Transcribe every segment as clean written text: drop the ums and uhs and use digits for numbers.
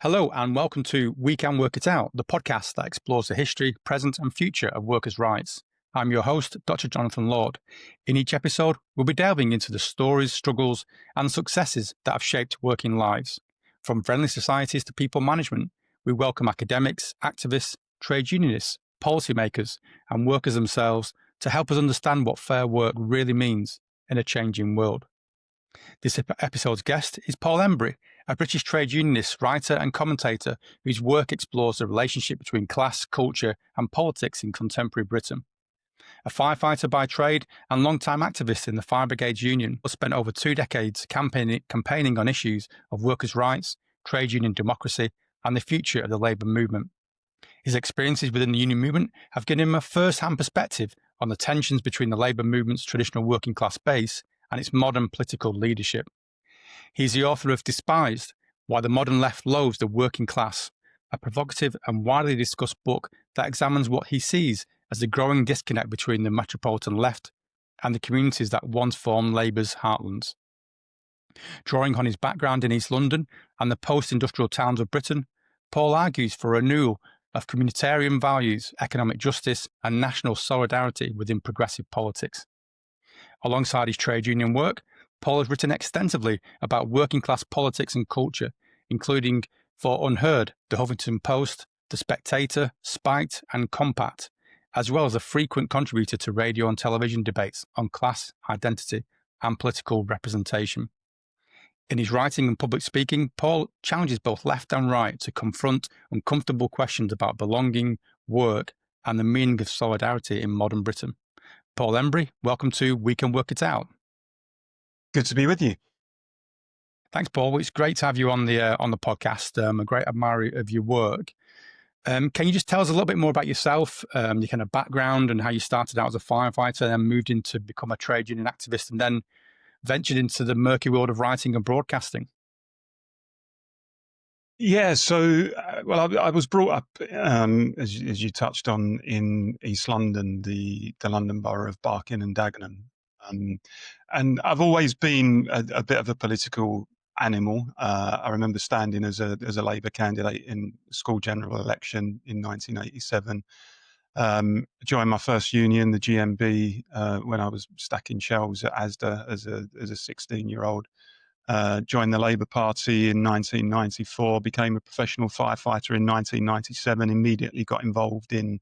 Hello and welcome to We Can Work It Out, the podcast that explores the history, present and future of workers' rights. I'm your host, Dr. Jonathan Lord. In each episode, we'll be delving into the stories, struggles and successes that have shaped working lives. From friendly societies to people management, we welcome academics, activists, trade unionists, policymakers and workers themselves to help us understand what fair work really means in a changing world. This episode's guest is Paul Embery, a British trade unionist, writer and commentator whose work explores the relationship between class, culture and politics in contemporary Britain. A firefighter by trade and long-time activist in the Fire Brigades Union, who spent over 2 decades campaigning on issues of workers' rights, trade union democracy and the future of the labour movement. His experiences within the union movement have given him a first-hand perspective on the tensions between the labour movement's traditional working class base and its modern political leadership. He's the author of Despised, Why the Modern Left Loathes the Working Class, a provocative and widely discussed book that examines what he sees as the growing disconnect between the metropolitan left and the communities that once formed Labour's heartlands. Drawing on his background in East London and the post-industrial towns of Britain, Paul argues for a renewal of communitarian values, economic justice and national solidarity within progressive politics. Alongside his trade union work, Paul has written extensively about working class politics and culture, including for Unheard, The Huffington Post, The Spectator, Spiked and Compact, as well as a frequent contributor to radio and television debates on class, identity and political representation. In his writing and public speaking, Paul challenges both left and right to confront uncomfortable questions about belonging, work and the meaning of solidarity in modern Britain. Paul Embery, welcome to We Can Work It Out. Good to be with you. Thanks, Paul. It's great to have you on the podcast. I'm a great admirer of your work. Can you just tell us a little bit more about yourself, your kind of background and how you started out as a firefighter, then moved into become a trade union activist and then ventured into the murky world of writing and broadcasting? Yeah, so, I was brought up, as you touched on, in East London, the London borough of Barking and Dagenham. And I've always been a bit of a political animal. I remember standing as a Labour candidate in the school general election in 1987. Joined my first union, the GMB, when I was stacking shelves at Asda as a 16-year-old. Joined the Labour Party in 1994, became a professional firefighter in 1997, immediately got involved in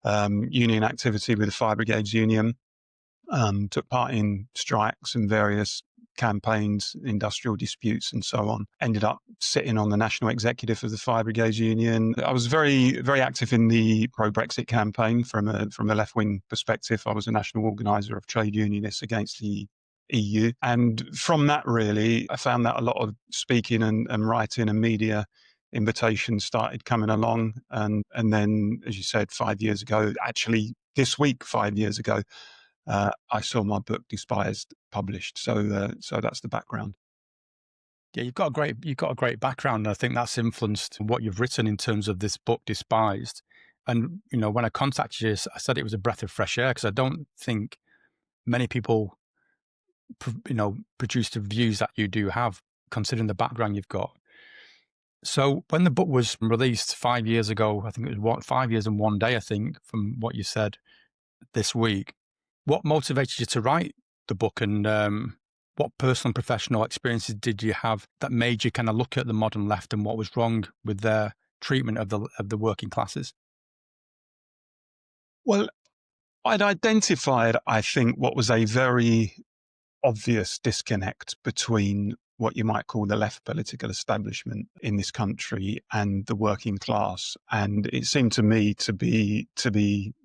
union activity with the Fire Brigades Union, took part in strikes and various campaigns, industrial disputes and so on. Ended up sitting on the national executive of the Fire Brigades Union. I was very, very active in the pro-Brexit campaign from a left-wing perspective. I was a national organiser of trade unionists against the EU. And from that, really, I found that a lot of speaking and writing and media invitations started coming along. And then, as you said, 5 years ago, actually this week, 5 years ago, I saw my book Despised published. So that's the background. Yeah, you've got a great background. And I think that's influenced what you've written in terms of this book, Despised. And, when I contacted you, I said it was a breath of fresh air because I don't think many people produce the views that you do have, considering the background you've got. So when the book was released 5 years ago, I think it was 5 years and 1 day, I think, from what you said this week, what motivated you to write the book and what personal and professional experiences did you have that made you kind of look at the modern left and what was wrong with their treatment of the working classes? Well, I'd identified, I think, what was a very obvious disconnect between what you might call the left political establishment in this country and the working class. And it seemed to me to be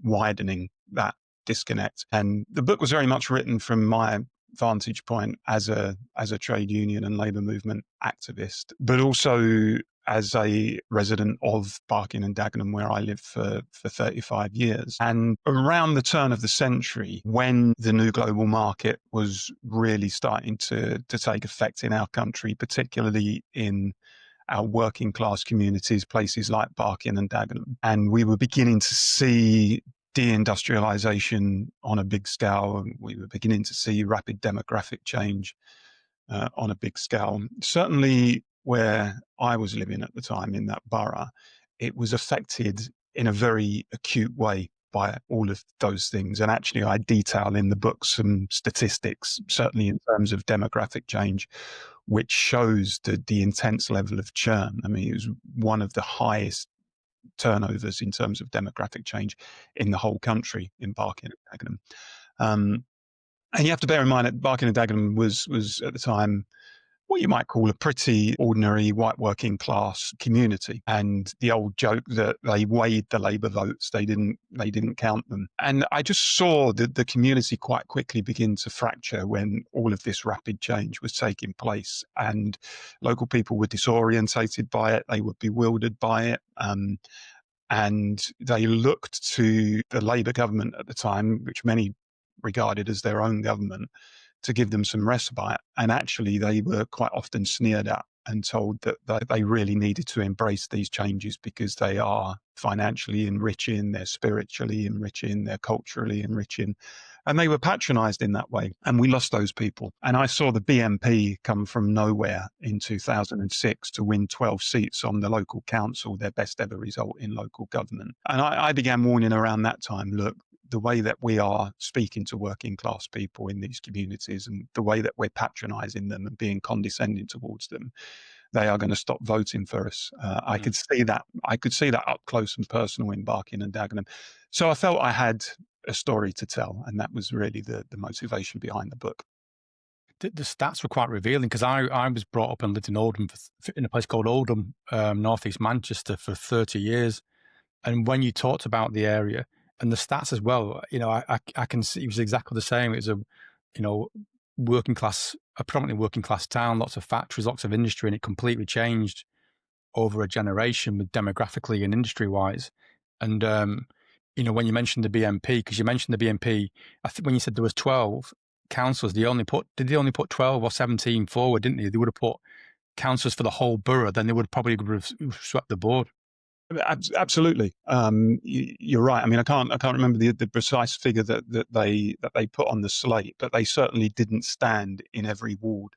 widening that disconnect. And the book was very much written from my vantage point as a trade union and labour movement activist, but also as a resident of Barking and Dagenham, where I lived for 35 years. And around the turn of the century, when the new global market was really starting to take effect in our country, particularly in our working class communities, places like Barking and Dagenham, and we were beginning to see deindustrialization on a big scale, and we were beginning to see rapid demographic change on a big scale. Certainly where I was living at the time in that borough, it was affected in a very acute way by all of those things. And actually, I detail in the book some statistics, certainly in terms of demographic change, which shows the intense level of churn. I mean, it was one of the highest turnovers in terms of demographic change in the whole country in Barking and Dagenham. And you have to bear in mind that Barking and Dagenham was at the time what you might call a pretty ordinary white working class community. And the old joke that they weighed the Labour votes, they didn't count them. And I just saw the community quite quickly begin to fracture when all of this rapid change was taking place. And local people were disorientated by it, they were bewildered by it. And they looked to the Labour government at the time, which many regarded as their own government, to give them some respite. And actually, they were quite often sneered at and told that they really needed to embrace these changes because they are financially enriching, they're spiritually enriching, they're culturally enriching. And they were patronised in that way. And we lost those people. And I saw the BNP come from nowhere in 2006 to win 12 seats on the local council, their best ever result in local government. And I began warning around that time, look, the way that we are speaking to working class people in these communities and the way that we're patronising them and being condescending towards them, they are going to stop voting for us. I could see that. I could see that up close and personal in Barking and Dagenham. So I felt I had a story to tell, and that was really the motivation behind the book. The stats were quite revealing because I was brought up and lived in Oldham, in a place called Oldham, northeast Manchester, for 30 years. And when you talked about the area and the stats as well, I can see it was exactly the same. It was a predominantly working class town, lots of factories, lots of industry, and it completely changed over a generation with demographically and industry wise. And when you mentioned the BNP, because you mentioned the BNP, I think when you said there was 12 councillors, did they only put 12 or 17 forward, didn't they? They would have put councillors for the whole borough, then they would probably have swept the board. Absolutely, you're right. I mean, I can't remember the precise figure that they put on the slate, but they certainly didn't stand in every ward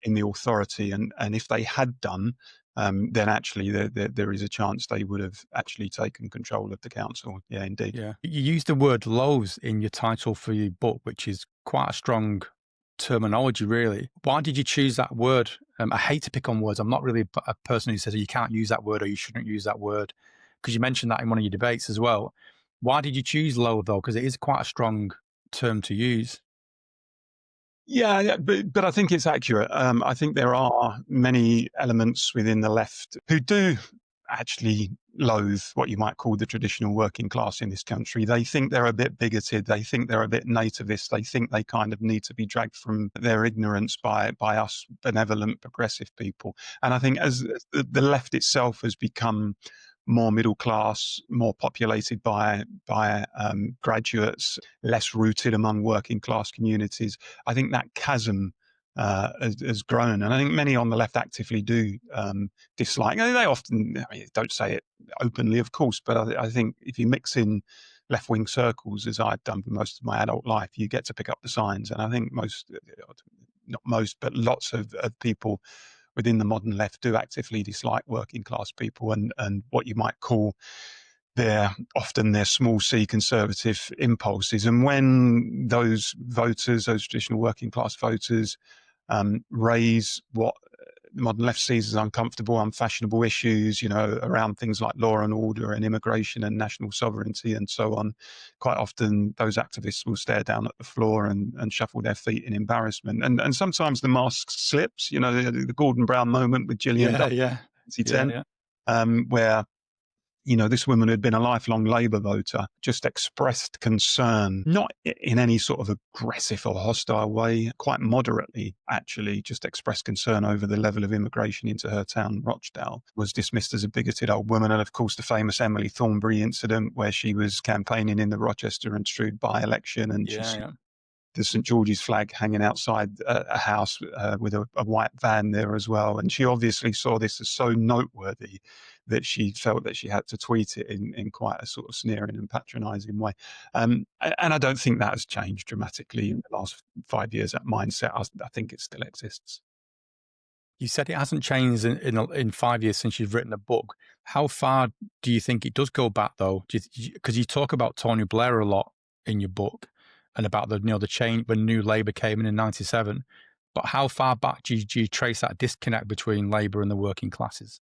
in the authority. And if they had done, then actually there is a chance they would have actually taken control of the council. Yeah, indeed. Yeah, you use the word loathes in your title for your book, which is quite a strong terminology, really. Why did you choose that word? I hate to pick on words. I'm not really a person who says you can't use that word or you shouldn't use that word, because you mentioned that in one of your debates as well. Why did you choose loathe, though? Because it is quite a strong term to use. Yeah, but I think it's accurate. I think there are many elements within the left who do actually loathe what you might call the traditional working class in this country. They think they're a bit bigoted. They think they're a bit nativist. They think they kind of need to be dragged from their ignorance by us benevolent, progressive people. And I think as the left itself has become more middle class, more populated by graduates, less rooted among working class communities, I think that chasm has grown. And I think many on the left actively do dislike. They often don't say it openly, of course, but I think if you mix in left-wing circles, as I've done for most of my adult life, you get to pick up the signs. And I think not most, but lots of people within the modern left do actively dislike working class people and what you might call often their small c conservative impulses. And when those voters, those traditional working class voters, raise what the modern left sees as uncomfortable, unfashionable issues, around things like law and order and immigration and national sovereignty and so on, quite often those activists will stare down at the floor and shuffle their feet in embarrassment. And sometimes the mask slips, the Gordon Brown moment with Gillian Duff, 2010, where this woman who had been a lifelong Labour voter just expressed concern, not in any sort of aggressive or hostile way, quite moderately, actually, just expressed concern over the level of immigration into her town, Rochdale, was dismissed as a bigoted old woman. And of course, the famous Emily Thornberry incident where she was campaigning in the Rochester and Stroud by-election and the St George's flag hanging outside a house with a white van there as well. And she obviously saw this as so noteworthy that she felt that she had to tweet it in quite a sort of sneering and patronising way. And I don't think that has changed dramatically in the last 5 years, that mindset. I think it still exists. You said it hasn't changed in 5 years since you've written the book. How far do you think it does go back, though? Because you talk about Tony Blair a lot in your book, and about the change when New Labour came in '97. But how far back do you trace that disconnect between Labour and the working classes?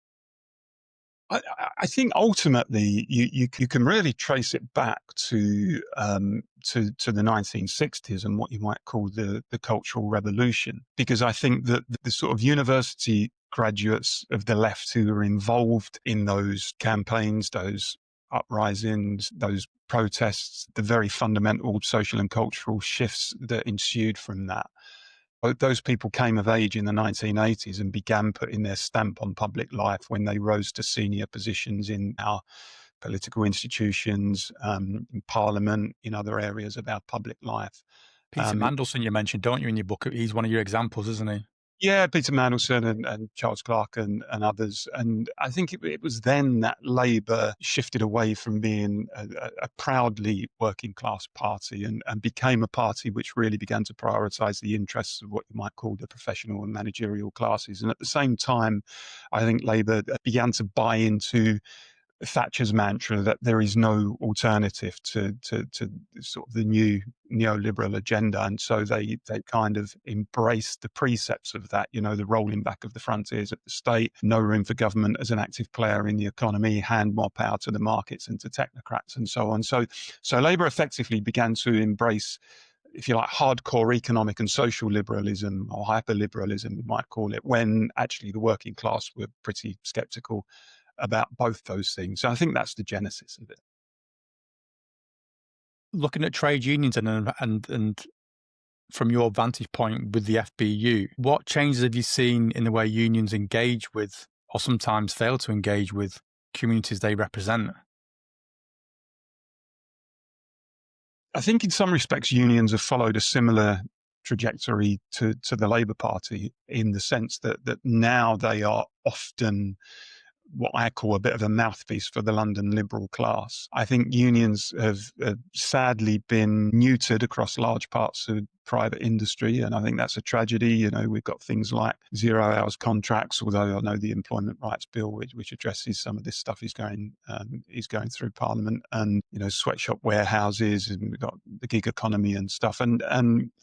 I think ultimately you can really trace it back to the 1960s and what you might call the Cultural Revolution, because I think that the sort of university graduates of the left who were involved in those campaigns, those uprisings, those protests, the very fundamental social and cultural shifts that ensued from that, those people came of age in the 1980s and began putting their stamp on public life when they rose to senior positions in our political institutions, in parliament, in other areas of our public life. Peter Mandelson, you mentioned, don't you, in your book? He's one of your examples, isn't he? Yeah, Peter Mandelson and Charles Clarke and others. And I think it was then that Labour shifted away from being a proudly working class party and became a party which really began to prioritise the interests of what you might call the professional and managerial classes. And at the same time, I think Labour began to buy into Thatcher's mantra that there is no alternative to sort of the new neoliberal agenda, and so they kind of embraced the precepts of that. The rolling back of the frontiers of the state, no room for government as an active player in the economy, hand more power to the markets and to technocrats, and so on. So Labour effectively began to embrace, if you like, hardcore economic and social liberalism, or hyper-liberalism, we might call it, when actually the working class were pretty sceptical about both those things. So I think that's the genesis of it. Looking at trade unions and from your vantage point with the FBU, what changes have you seen in the way unions engage with, or sometimes fail to engage with, communities they represent? I think in some respects unions have followed a similar trajectory to the Labour Party, in the sense that now they are often what I call a bit of a mouthpiece for the London liberal class. I think unions have sadly been neutered across large parts of private industry, and I think that's a tragedy. We've got things like 0 hours contracts, although I know the Employment Rights Bill, which addresses some of this stuff, is going through Parliament, and sweatshop warehouses, and we've got the gig economy and stuff. And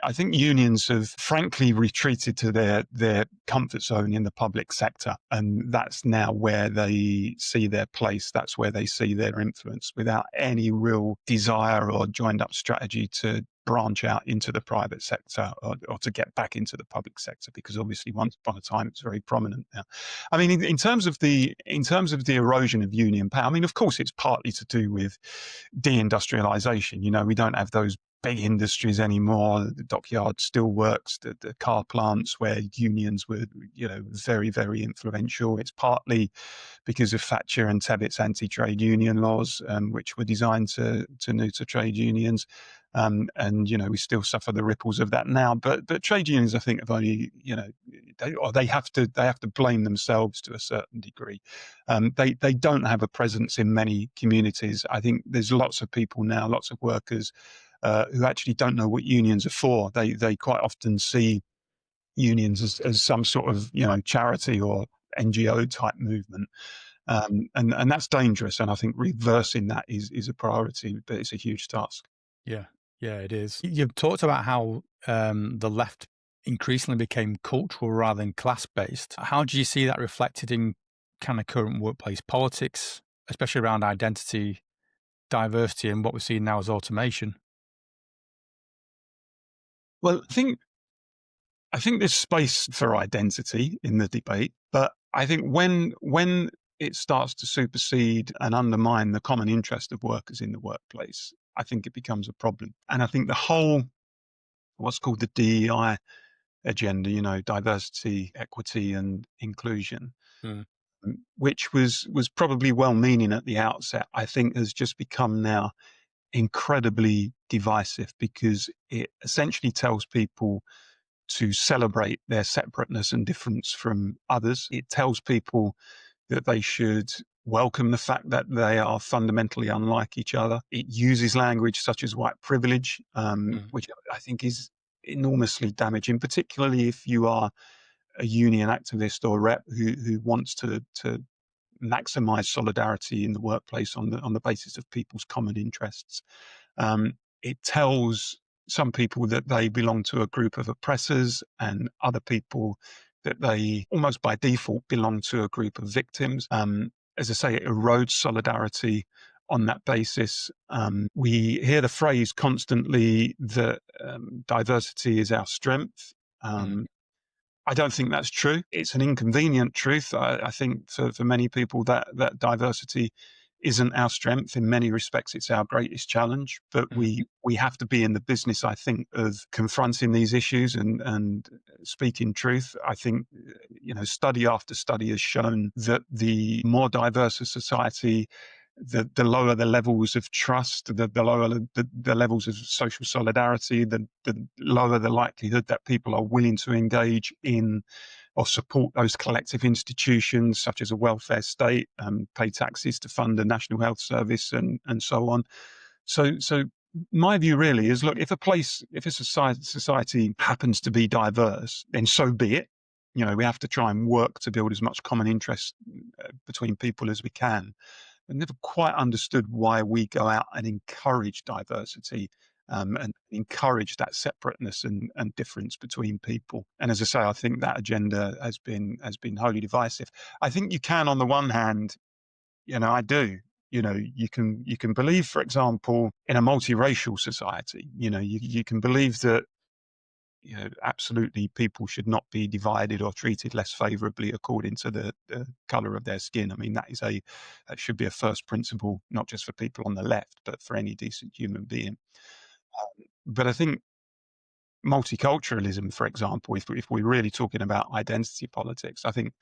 I think unions have frankly retreated to their comfort zone in the public sector, and that's now where they see their place. That's where they see their influence, without any real desire or joined up strategy to branch out into the private sector or to get back into the public sector, because obviously once upon a time it's very prominent now. I mean, in terms of the erosion of union power, I mean, of course it's partly to do with deindustrialization. We don't have those big industries anymore. The dockyard still works, the car plants where unions were, very, very influential. It's partly because of Thatcher and Tebbett's anti-trade union laws, which were designed to neuter trade unions. And we still suffer the ripples of that now. But trade unions, I think, have only, they have to blame themselves to a certain degree. They don't have a presence in many communities. I think there's lots of people now, lots of workers who actually don't know what unions are for. They quite often see unions as some sort of charity or NGO type movement. And that's dangerous. And I think reversing that is a priority, but it's a huge task. Yeah, it is. You've talked about how the left increasingly became cultural rather than class-based. How do you see that reflected in kind of current workplace politics, especially around identity, diversity, and what we're seeing now as automation? Well, I think there's space for identity in the debate, but I think when it starts to supersede and undermine the common interest of workers in the workplace, I think it becomes a problem. And I think the whole, what's called the DEI agenda, diversity, equity, and inclusion, which was probably well-meaning at the outset, I think has just become now incredibly divisive, because it essentially tells people to celebrate their separateness and difference from others. It tells people that they should welcome the fact that they are fundamentally unlike each other. It uses language such as white privilege, which I think is enormously damaging, particularly if you are a union activist or rep who wants to maximize solidarity in the workplace on the basis of people's common interests. It tells some people that they belong to a group of oppressors, and other people that they almost by default belong to a group of victims. As I say, it erodes solidarity on that basis. We hear the phrase constantly that diversity is our strength. I don't think that's true. It's an inconvenient truth. I think for many people that diversity isn't our strength. In many respects, it's our greatest challenge. But we have to be in the business, I think, of confronting these issues and speaking truth. I think, study after study has shown that the more diverse a society, the lower the levels of trust, the lower the levels of social solidarity, the lower the likelihood that people are willing to engage in or support those collective institutions such as a welfare state, pay taxes to fund the National Health Service and so on. So my view really is, look, if a society happens to be diverse, then so be it. We have to try and work to build as much common interest between people as we can. I never quite understood why we go out and encourage diversity and encourage that separateness and difference between people. And as I say, I think that agenda has been wholly divisive. I think you can, on the one hand, I do. You can believe, for example, in a multiracial society. You can believe that absolutely people should not be divided or treated less favorably according to the color of their skin. I mean, that should be a first principle, not just for people on the left, but for any decent human being. But I think multiculturalism, for example, if we're really talking about identity politics, I think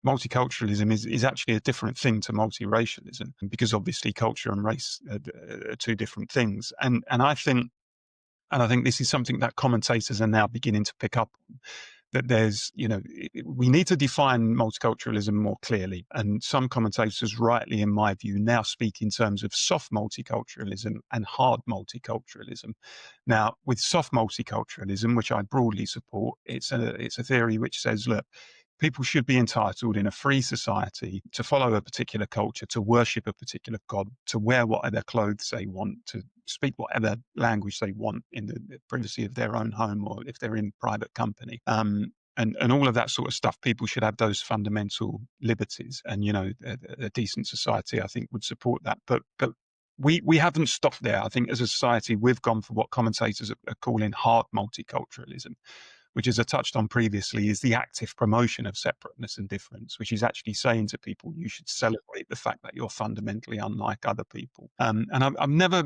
multiculturalism is actually a different thing to multiracialism, because obviously culture and race are two different things. And I think this is something that commentators are now beginning to pick up on, that there's, we need to define multiculturalism more clearly. And some commentators, rightly in my view, now speak in terms of soft multiculturalism and hard multiculturalism. Now, with soft multiculturalism, which I broadly support, it's a theory which says, look, people should be entitled in a free society to follow a particular culture, to worship a particular god, to wear whatever clothes they want, to speak whatever language they want in the privacy of their own home, or if they're in private company. And all of that sort of stuff. People should have those fundamental liberties. And, a decent society, I think, would support that. But we haven't stopped there. I think as a society, we've gone for what commentators are calling hard multiculturalism, which, as I touched on previously, is the active promotion of separateness and difference, which is actually saying to people, you should celebrate the fact that you're fundamentally unlike other people. And I've never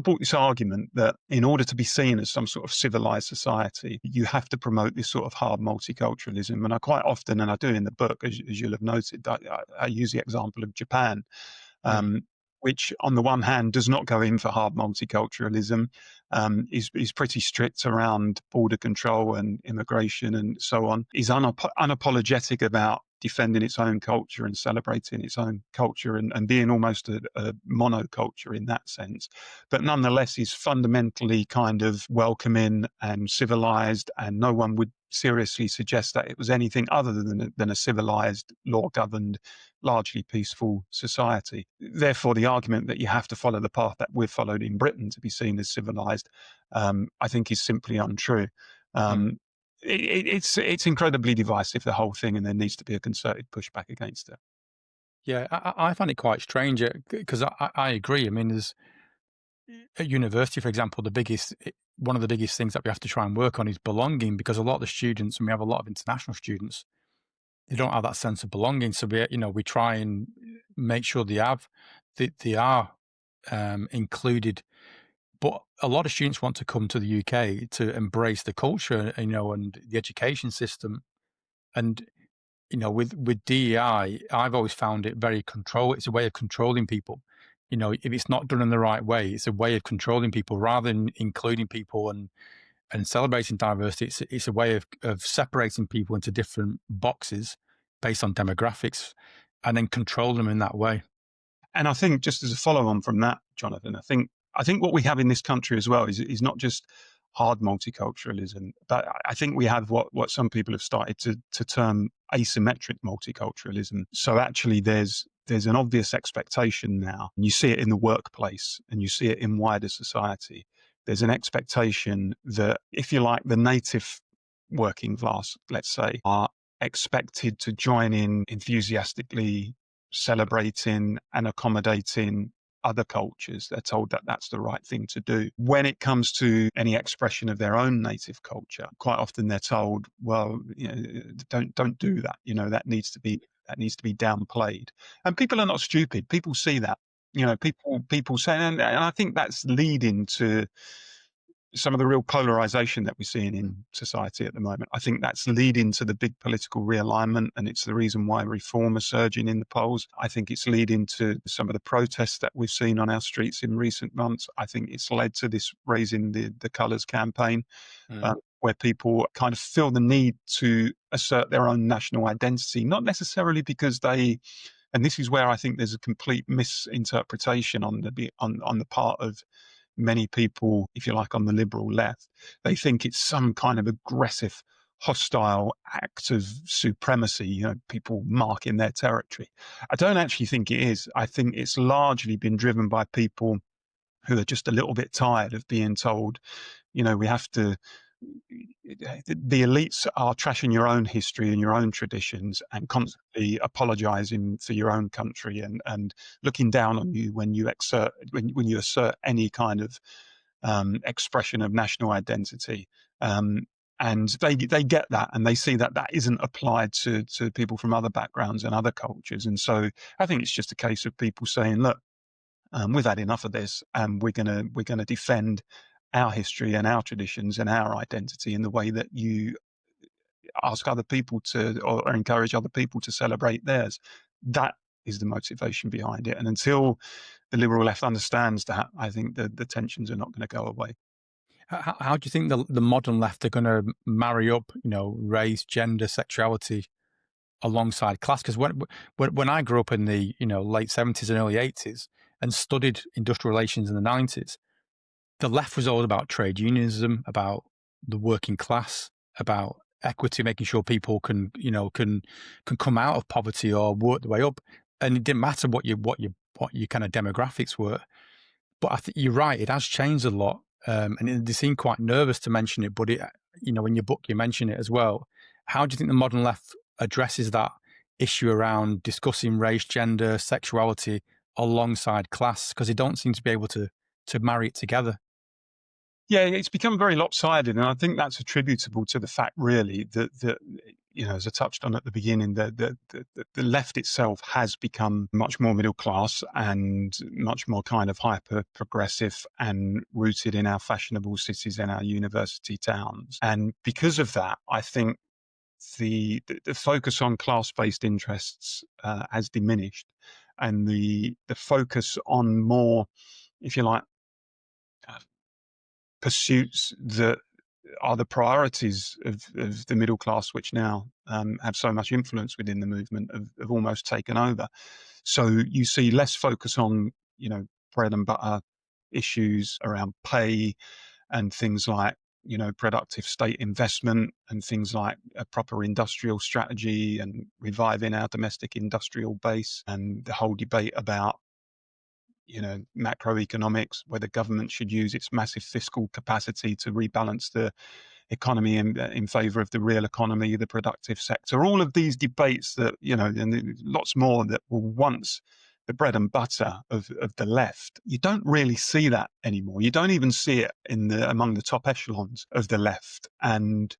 bought this argument that in order to be seen as some sort of civilized society, you have to promote this sort of hard multiculturalism. And I quite often, and I do in the book, as you'll have noted, I use the example of Japan, which on the one hand does not go in for hard multiculturalism, is pretty strict around border control and immigration and so on, is unapologetic about defending its own culture and celebrating its own culture and being almost a monoculture in that sense, but nonetheless is fundamentally kind of welcoming and civilized, and no one would seriously suggest that it was anything other than a civilized, law-governed, largely peaceful society. Therefore, the argument that you have to follow the path that we've followed in Britain to be seen as civilized, I think is simply untrue. It's incredibly divisive, the whole thing, and there needs to be a concerted pushback against it. Yeah, I find it quite strange because I agree. I mean, there's at university, for example, one of the biggest things that we have to try and work on is belonging, because a lot of the students, and we have a lot of international students, they don't have that sense of belonging. So we try and make sure they are included. But a lot of students want to come to the UK to embrace the culture, and the education system. And with DEI, I've always found it very it's a way of controlling people. If it's not done in the right way, it's a way of controlling people rather than including people and celebrating diversity. It's a way of separating people into different boxes based on demographics, and then control them in that way. And I think, just as a follow on from that, Jonathan, I think what we have in this country as well is not just hard multiculturalism. But I think we have what some people have started to term asymmetric multiculturalism. So actually there's an obvious expectation now, and you see it in the workplace and you see it in wider society. There's an expectation that, if you like, the native working class, let's say, are expected to join in enthusiastically celebrating and accommodating other cultures. They're told that that's the right thing to do. When it comes to any expression of their own native culture, quite often they're told, well, don't do that. That needs to be downplayed. And people are not stupid. People see that. People say, and I think that's leading to some of the real polarization that we're seeing in society at the moment. I think that's leading to the big political realignment, and it's the reason why reform is surging in the polls. I think it's leading to some of the protests that we've seen on our streets in recent months. I think it's led to this Raising the Colours campaign, where people kind of feel the need to assert their own national identity, not necessarily because and this is where I think there's a complete misinterpretation on the part of many people, if you like, on the liberal left. They think it's some kind of aggressive, hostile act of supremacy, people marking their territory. I don't actually think it is. I think it's largely been driven by people who are just a little bit tired of being told, we have to. The elites are trashing your own history and your own traditions and constantly apologizing for your own country and looking down on you when you assert any kind of expression of national identity. And they get that, and they see that isn't applied to people from other backgrounds and other cultures. And so I think it's just a case of people saying, look, we've had enough of this, and we're gonna defend our history and our traditions and our identity in the way that you ask other people to, or encourage other people to celebrate theirs. That is the motivation behind it. And until the liberal left understands that, I think the tensions are not going to go away. How do you think the modern left are going to marry up, race, gender, sexuality alongside class? Because when I grew up in the late 70s and early 80s and studied industrial relations in the 90s, the left was all about trade unionism, about the working class, about equity, making sure people can come out of poverty or work their way up, and it didn't matter what your kind of demographics were. But I think you're right; it has changed a lot, and they seem quite nervous to mention it. But in your book, you mention it as well. How do you think the modern left addresses that issue around discussing race, gender, sexuality alongside class? Because they don't seem to be able to marry it together. Yeah, it's become very lopsided, and I think that's attributable to the fact, really, that as I touched on at the beginning, the left itself has become much more middle class and much more kind of hyper progressive and rooted in our fashionable cities and our university towns. And because of that, I think the focus on class-based interests has diminished, and the focus on more, if you like, pursuits that are the priorities of the middle class, which now have so much influence within the movement, have almost taken over. So you see less focus on, bread and butter issues around pay and things like, productive state investment and things like a proper industrial strategy and reviving our domestic industrial base, and the whole debate about macroeconomics, whether government should use its massive fiscal capacity to rebalance the economy in favour of the real economy, the productive sector. All of these debates that, and lots more that were once the bread and butter of the left. You don't really see that anymore. You don't even see it among the top echelons of the left. And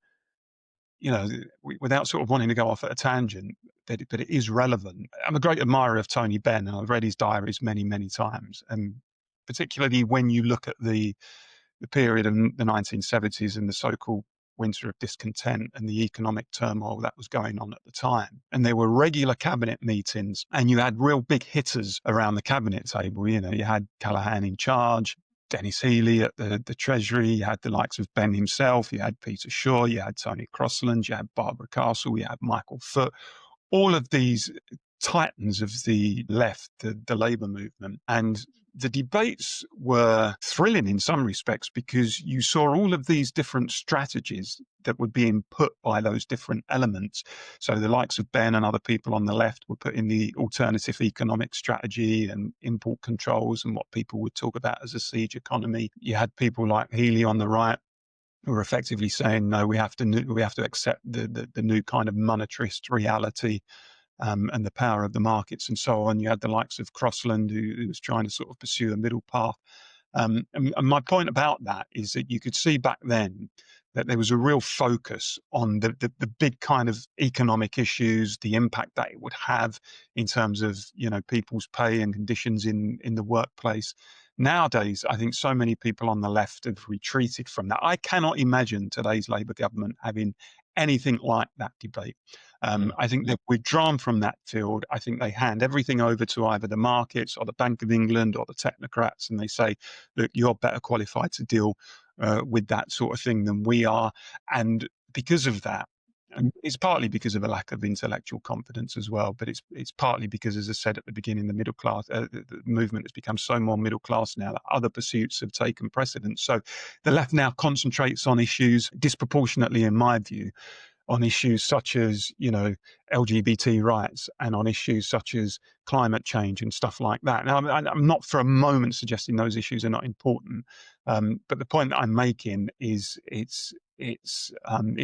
without sort of wanting to go off at a tangent, but it is relevant. I'm a great admirer of Tony Benn, and I've read his diaries many, many times. And particularly when you look at the period in the 1970s and the so-called winter of discontent and the economic turmoil that was going on at the time. And there were regular cabinet meetings, and you had real big hitters around the cabinet table. You had Callaghan in charge, Dennis Healey at the Treasury, you had the likes of Ben himself, you had Peter Shaw, you had Tony Crossland, you had Barbara Castle, you had Michael Foot, all of these titans of the left, the Labour movement. And the debates were thrilling in some respects because you saw all of these different strategies that were being put by those different elements. So the likes of Ben and other people on the left were putting the alternative economic strategy and import controls and what people would talk about as a siege economy. You had people like Healy on the right who were effectively saying, no, we have to accept the new kind of monetarist reality and the power of the markets and so on. You had the likes of Crossland, who was trying to sort of pursue a middle path. And my point about that is that you could see back then that there was a real focus on the big kind of economic issues, the impact that it would have in terms of, people's pay and conditions in the workplace. Nowadays, I think so many people on the left have retreated from that. I cannot imagine today's Labour government having anything like that debate. I think they've withdrawn from that field. I think they hand everything over to either the markets or the Bank of England or the technocrats, and they say, look, you're better qualified to deal with that sort of thing than we are. And because of that, and it's partly because of a lack of intellectual confidence as well, but it's partly because, as I said at the beginning, the middle class the movement has become so more middle class now that other pursuits have taken precedence. So the left now concentrates on issues disproportionately, in my view, on issues such as, LGBT rights and on issues such as climate change and stuff like that. Now, I'm not for a moment suggesting those issues are not important, but the point that I'm making is it's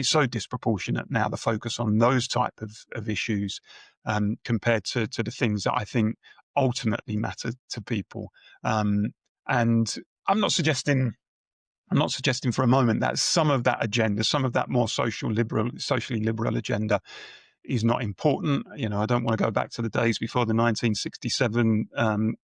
so disproportionate now, the focus on those type of issues compared to the things that I think ultimately matter to people. And I'm not suggesting for a moment that some of that agenda, some of that more socially liberal agenda is not important. I don't want to go back to the days before the 1967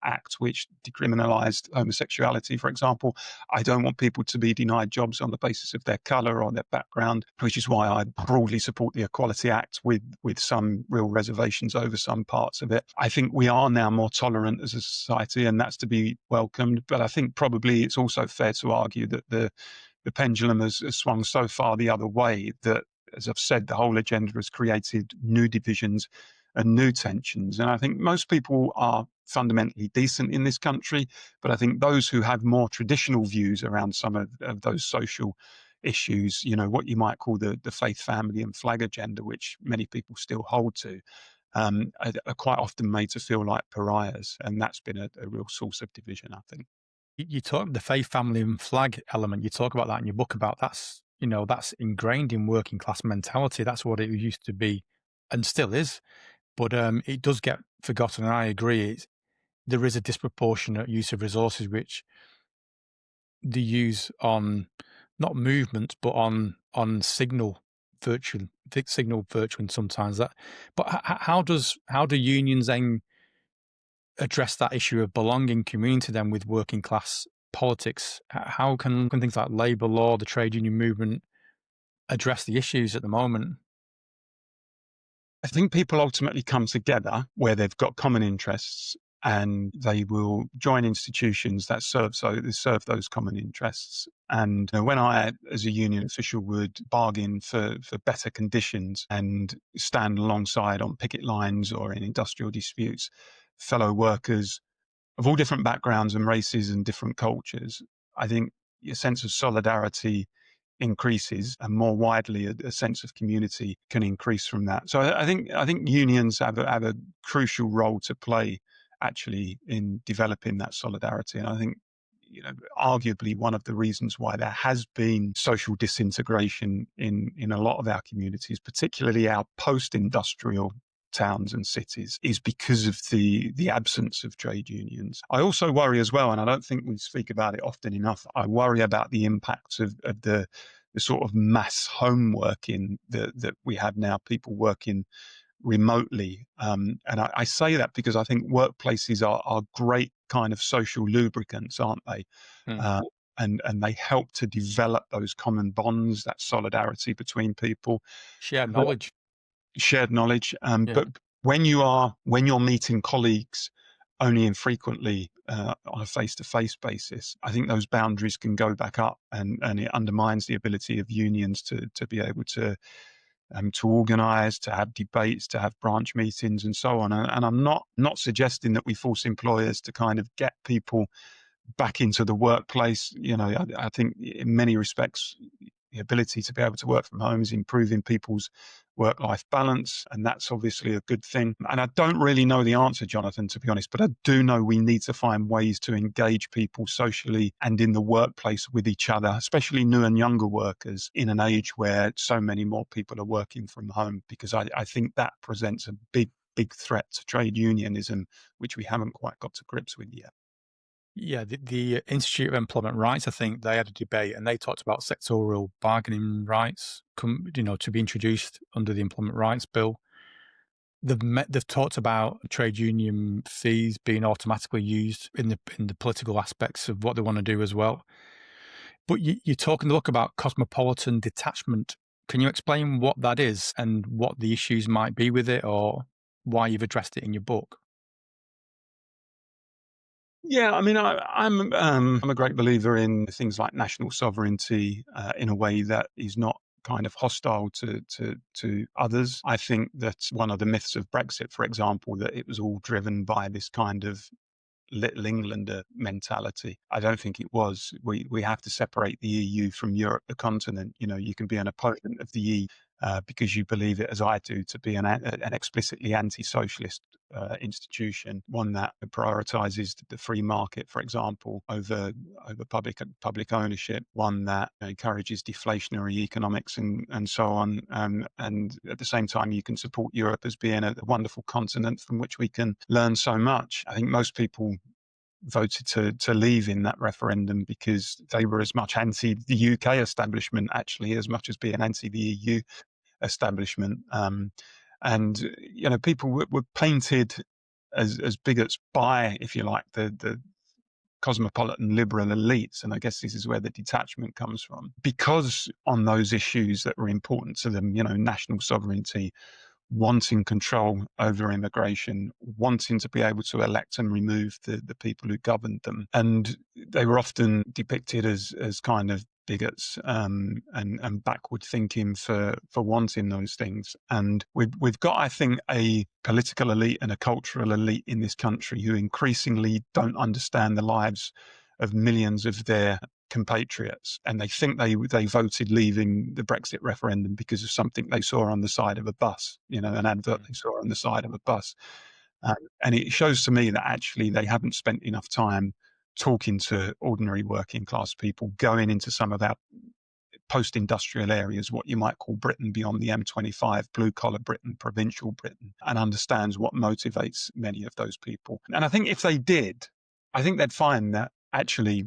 Act, which decriminalised homosexuality, for example. I don't want people to be denied jobs on the basis of their colour or their background, which is why I broadly support the Equality Act with some real reservations over some parts of it. I think we are now more tolerant as a society, and that's to be welcomed. But I think probably it's also fair to argue that the pendulum has swung so far the other way that, as I've said, the whole agenda has created new divisions and new tensions. And I think most people are fundamentally decent in this country, but I think those who have more traditional views around some of those social issues, what you might call the faith, family and flag agenda, which many people still hold to, are quite often made to feel like pariahs. And that's been a real source of division, I think. You talk the faith, family, and flag element. You talk about that in your book about that's ingrained in working class mentality. That's what it used to be, and still is. But it does get forgotten. And I agree. There is a disproportionate use of resources which they use on not movement, but on signal virtue, and sometimes that. But how do unions then address that issue of belonging community then with working class politics? How can things like labour law, the trade union movement address the issues at the moment? I think people ultimately come together where they've got common interests, and they will join institutions that serve those common interests. And when I, as a union official, would bargain for better conditions and stand alongside on picket lines or in industrial disputes, fellow workers of all different backgrounds and races and different cultures, I think a sense of solidarity increases, and more widely a sense of community can increase from that. So I think unions have a crucial role to play actually in developing that solidarity. And I think, arguably one of the reasons why there has been social disintegration in a lot of our communities, particularly our post-industrial towns and cities, is because of the absence of trade unions. I also worry as well, and I don't think we speak about it often enough, I worry about the impacts of the sort of mass home working that we have now, people working remotely. And I say that because I think workplaces are great kind of social lubricants, aren't they? Mm. And they help to develop those common bonds, that solidarity between people. Shared knowledge. Shared knowledge. Yeah. But when you're meeting colleagues only infrequently on a face-to-face basis, I think those boundaries can go back up, and it undermines the ability of unions to be able to to organise, to have debates, to have branch meetings, and so on. And I'm not suggesting that we force employers to kind of get people back into the workplace. I think in many respects, the ability to be able to work from home is improving people's work-life balance, and that's obviously a good thing. And I don't really know the answer, Jonathan, to be honest, but I do know we need to find ways to engage people socially and in the workplace with each other, especially new and younger workers, in an age where so many more people are working from home, because I think that presents a big threat to trade unionism, which we haven't quite got to grips with yet. Yeah, the Institute of Employment Rights, I think they had a debate and they talked about sectorial bargaining rights, to be introduced under the Employment Rights Bill. They've talked about trade union fees being automatically used in the political aspects of what they want to do as well. But you're talking a lot about cosmopolitan detachment. Can you explain what that is and what the issues might be with it, or why you've addressed it in your book? Yeah, I mean, I'm a great believer in things like national sovereignty in a way that is not kind of hostile to others. I think that one of the myths of Brexit, for example, that it was all driven by this kind of Little Englander mentality. I don't think it was. We have to separate the EU from Europe, the continent. You can be an opponent of the EU because you believe it, as I do, to be an explicitly anti-socialist institution, one that prioritizes the free market, for example, over public ownership, one that encourages deflationary economics and so on. And at the same time, you can support Europe as being a wonderful continent from which we can learn so much. I think most people voted to leave in that referendum because they were as much anti the UK establishment, actually, as much as being anti the EU establishment. And people were painted as bigots by, if you like, the cosmopolitan liberal elites. And I guess this is where the detachment comes from, because on those issues that were important to them, national sovereignty, wanting control over immigration, wanting to be able to elect and remove the people who governed them. And they were often depicted as kind of bigots and backward thinking for wanting those things. And we've got, I think, a political elite and a cultural elite in this country who increasingly don't understand the lives of millions of their compatriots, and they think they voted leaving the Brexit referendum because of something they saw on the side of a bus, an advert they saw on the side of a bus. And it shows to me that actually they haven't spent enough time talking to ordinary working class people, going into some of our post-industrial areas, what you might call Britain beyond the M25, blue-collar Britain, provincial Britain, and understands what motivates many of those people. And I think if they did, I think they'd find that actually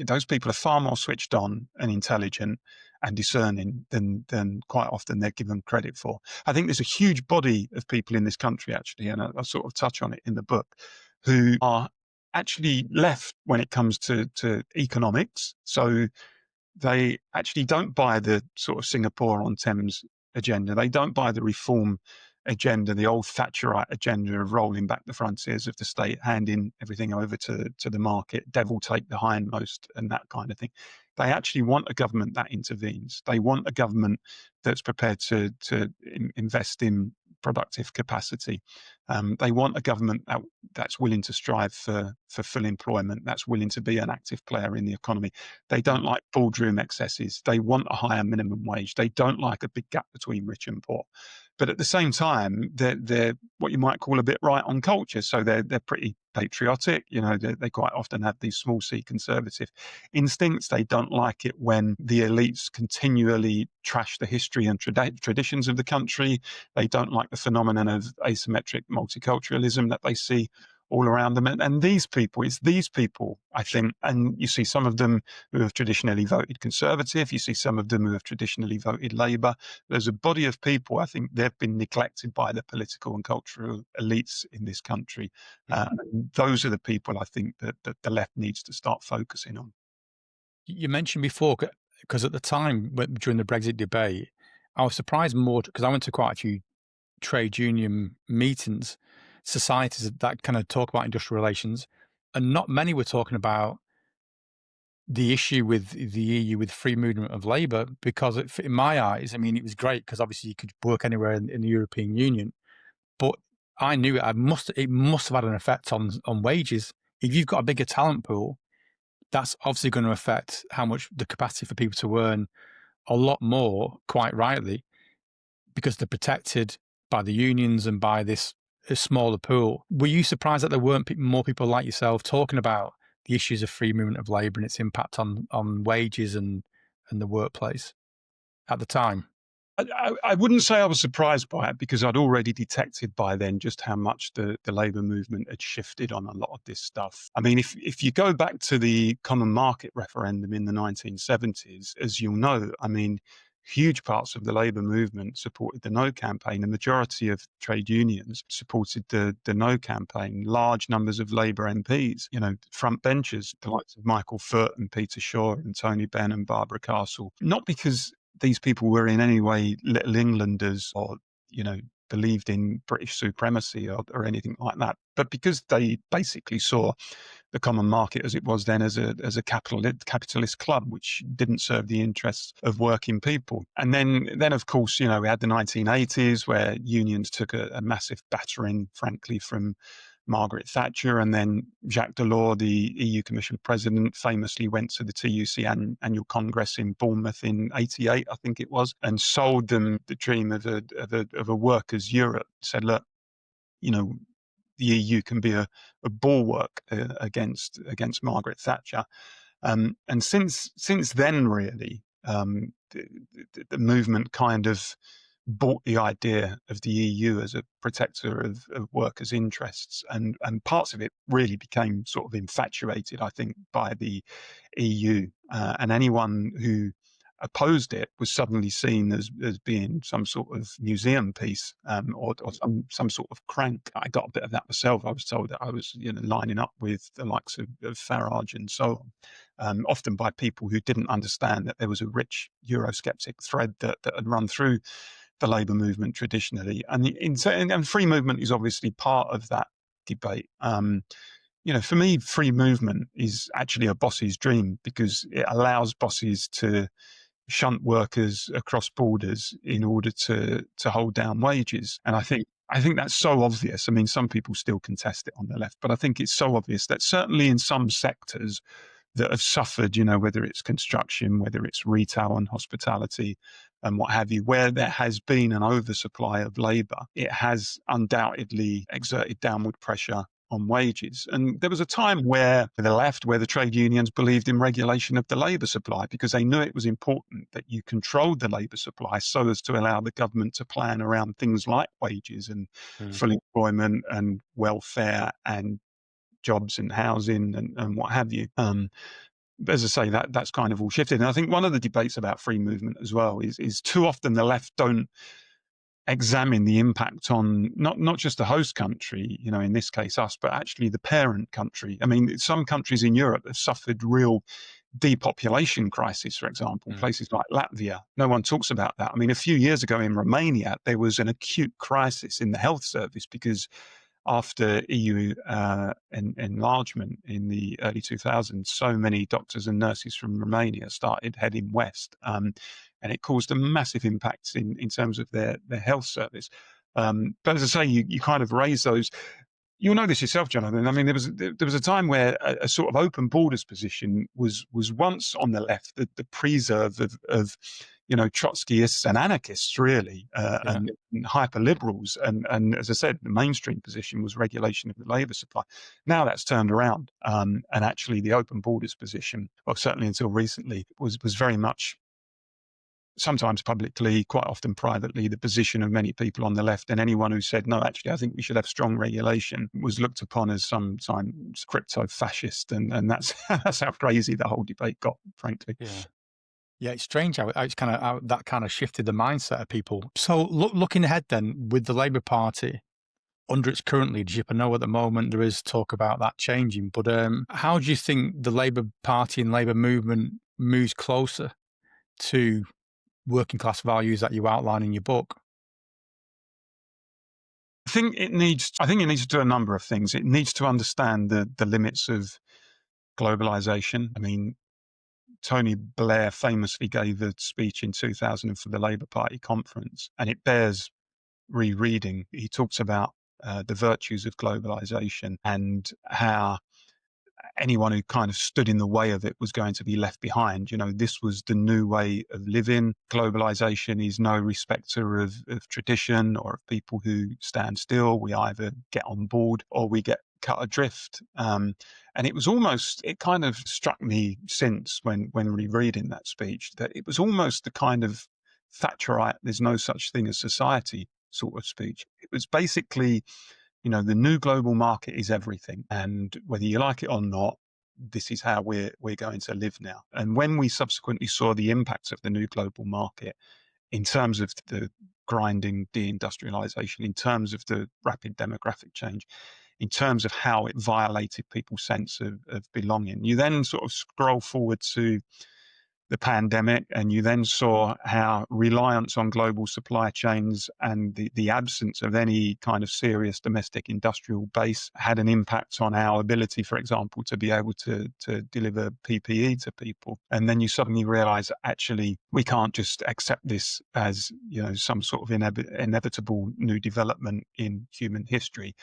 those people are far more switched on and intelligent and discerning than quite often they're given credit for. I think there's a huge body of people in this country, actually, and I sort of touch on it in the book, who are actually left when it comes to economics. So they actually don't buy the sort of Singapore on Thames agenda. They don't buy the reform agenda, the old Thatcherite agenda of rolling back the frontiers of the state, handing everything over to the market, devil take the hindmost, and that kind of thing. They actually want a government that intervenes. They want a government that's prepared to invest in productive capacity. They want a government that's willing to strive for full employment, that's willing to be an active player in the economy. They don't like boardroom excesses. They want a higher minimum wage. They don't like a big gap between rich and poor. But at the same time, they're what you might call a bit right on culture. So they're pretty patriotic. They quite often have these small c conservative instincts. They don't like it when the elites continually trash the history and traditions of the country. They don't like the phenomenon of asymmetric multiculturalism that they see all around them. And it's these people, I think, and you see some of them who have traditionally voted Conservative, you see some of them who have traditionally voted Labour. There's a body of people, I think they've been neglected by the political and cultural elites in this country. And those are the people I think that the left needs to start focusing on. You mentioned before, because at the time, during the Brexit debate, I was surprised more because I went to quite a few trade union meetings, societies that kind of talk about industrial relations, and not many were talking about the issue with the EU with free movement of labour, because in my eyes, I mean, it was great because obviously you could work anywhere in the European Union, but I knew it must have had an effect on wages. If you've got a bigger talent pool, that's obviously going to affect how much the capacity for people to earn a lot more, quite rightly, because they're protected by the unions and by this smaller pool. Were you surprised that there weren't more people like yourself talking about the issues of free movement of labour and its impact on wages and the workplace at the time? I wouldn't say I was surprised by it, because I'd already detected by then just how much the labour movement had shifted on a lot of this stuff. I mean, if you go back to the common market referendum in the 1970s, as you'll know, I mean, huge parts of the labour movement supported the No campaign. The majority of trade unions supported the No campaign. Large numbers of Labour MPs, front benchers, the likes of Michael Foot and Peter Shaw and Tony Benn and Barbara Castle, not because these people were in any way Little Englanders or, believed in British supremacy or anything like that, but because they basically saw the common market as it was then as a capitalist club, which didn't serve the interests of working people. And then of course, we had the 1980s where unions took a massive battering, frankly, from Margaret Thatcher, and then Jacques Delors, the EU Commission president, famously went to the TUC annual congress in Bournemouth in '88, I think it was, and sold them the dream of a workers' Europe. Said, look, the EU can be a bulwark against Margaret Thatcher. And since then, really, the movement kind of bought the idea of the EU as a protector of workers' interests, and parts of it really became sort of infatuated, I think, by the EU, and anyone who opposed it was suddenly seen as being some sort of museum piece, or some sort of crank. I got a bit of that myself. I was told that I was lining up with the likes of Farage and so on, often by people who didn't understand that there was a rich Eurosceptic thread that had run through the labour movement traditionally, and free movement is obviously part of that debate. For me, free movement is actually a boss's dream, because it allows bosses to shunt workers across borders in order to hold down wages. And I think that's so obvious. I mean, some people still contest it on the left, but I think it's so obvious that certainly in some sectors that have suffered, whether it's construction, whether it's retail and hospitality and what have you, where there has been an oversupply of labour, it has undoubtedly exerted downward pressure on wages. And there was a time where the trade unions believed in regulation of the labour supply, because they knew it was important that you controlled the labour supply so as to allow the government to plan around things like wages and full employment and welfare and jobs and housing and what have you. As I say, that's kind of all shifted. And I think one of the debates about free movement as well is too often the left don't examine the impact on not just the host country, in this case us, but actually the parent country. I mean, some countries in Europe have suffered real depopulation crisis, for example, places like Latvia. No one talks about that. I mean, a few years ago in Romania, there was an acute crisis in the health service, because after EU enlargement in the early 2000s, so many doctors and nurses from Romania started heading west, and it caused a massive impact in terms of their health service. But as I say, you kind of raise those. You'll know this yourself, Jonathan. I mean, there was a time where a sort of open borders position was once on the left, the preserve of Trotskyists and anarchists, really, and hyper liberals. And as I said, the mainstream position was regulation of the labour supply. Now that's turned around, and actually the open borders position, well, certainly until recently, was very much, sometimes publicly, quite often privately, the position of many people on the left. And anyone who said, no, actually, I think we should have strong regulation, was looked upon as sometimes crypto-fascist. And that's how crazy the whole debate got, frankly. Yeah, it's strange how it's how that kind of shifted the mindset of people. So looking ahead then, with the Labour Party under its current leadership, I know at the moment there is talk about that changing, but how do you think the Labour Party and Labour movement moves closer to working class values that you outline in your book? I think it needs to do a number of things. It needs to understand the limits of globalization. I mean, Tony Blair famously gave a speech in 2000 for the Labour Party conference, and it bears rereading. He talks about the virtues of globalization and how anyone who kind of stood in the way of it was going to be left behind. This was the new way of living. Globalization is no respecter of tradition or of people who stand still. We either get on board or we get cut adrift. And it kind of struck me since when rereading that speech that it was almost the kind of Thatcherite, there's no such thing as society sort of speech. It was basically, the new global market is everything. And whether you like it or not, this is how we're going to live now. And when we subsequently saw the impacts of the new global market in terms of the grinding deindustrialization, in terms of the rapid demographic change, in terms of how it violated people's sense of belonging, you then sort of scroll forward to the pandemic, and you then saw how reliance on global supply chains and the absence of any kind of serious domestic industrial base had an impact on our ability, for example, to be able to deliver PPE to people. And then you suddenly realize that actually we can't just accept this as, some sort of inevitable new development in human history.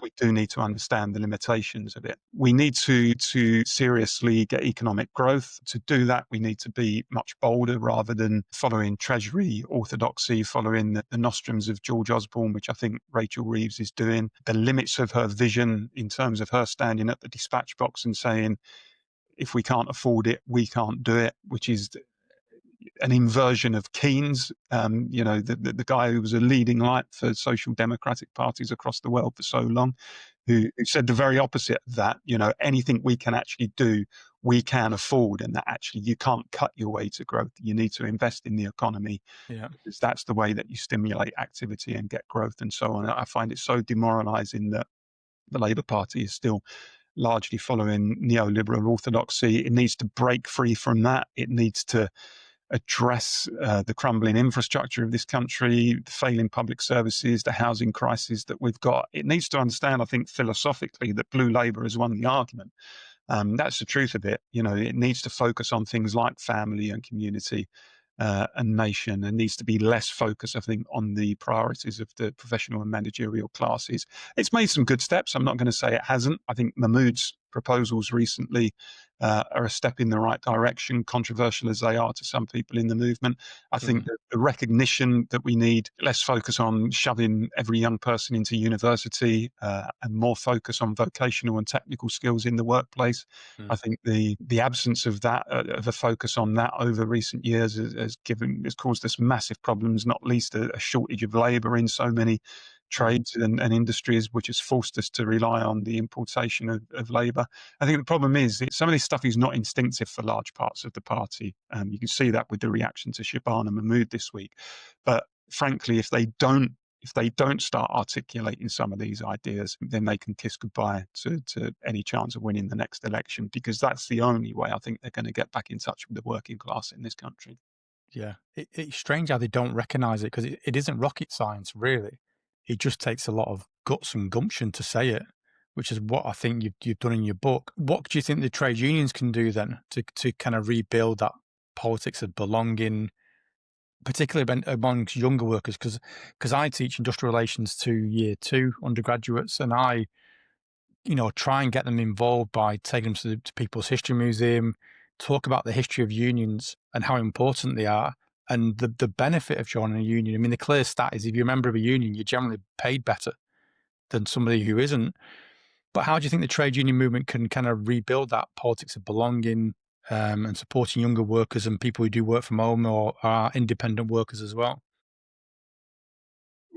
We do need to understand the limitations of it. We need to seriously get economic growth. To do that, we need to be much bolder rather than following Treasury orthodoxy, following the nostrums of George Osborne, which I think Rachel Reeves is doing. The limits of her vision in terms of her standing at the dispatch box and saying, if we can't afford it, we can't do it, which is an inversion of Keynes, the guy who was a leading light for social democratic parties across the world for so long, who said the very opposite of that. Anything we can actually do, we can afford, and that actually you can't cut your way to growth. You need to invest in the economy, because that's the way that you stimulate activity and get growth and so on. I find it so demoralizing that the Labour Party is still largely following neoliberal orthodoxy. It needs to break free from that. It needs to address the crumbling infrastructure of this country, the failing public services, the housing crisis that we've got. It needs to understand, I think, philosophically, that blue Labour has won the argument. That's the truth of it. It needs to focus on things like family and community and nation, and needs to be less focused, I think, on the priorities of the professional and managerial classes. It's made some good steps. I'm not going to say it hasn't. I think Mahmood's proposals recently are a step in the right direction, controversial as they are to some people in the movement. I think that the recognition that we need less focus on shoving every young person into university and more focus on vocational and technical skills in the workplace. I think the absence of that, of a focus on that over recent years has caused us massive problems, not least a shortage of labour in so many trades and industries, which has forced us to rely on the importation of labour. I think the problem is that some of this stuff is not instinctive for large parts of the party. You can see that with the reaction to Shabana Mahmood this week. But frankly, if they don't start articulating some of these ideas, then they can kiss goodbye to any chance of winning the next election, because that's the only way I think they're going to get back in touch with the working class in this country. Yeah, it's strange how they don't recognise it, because it isn't rocket science, really. It just takes a lot of guts and gumption to say it, which is what I think you've done in your book. What do you think the trade unions can do then to kind of rebuild that politics of belonging, particularly amongst younger workers? Because I teach industrial relations to year 2 undergraduates, and I try and get them involved by taking them to People's History Museum, talk about the history of unions and how important they are, and the benefit of joining a union. I mean, the clear stat is if you're a member of a union, you're generally paid better than somebody who isn't. But how do you think the trade union movement can kind of rebuild that politics of belonging and supporting younger workers and people who do work from home or are independent workers as well?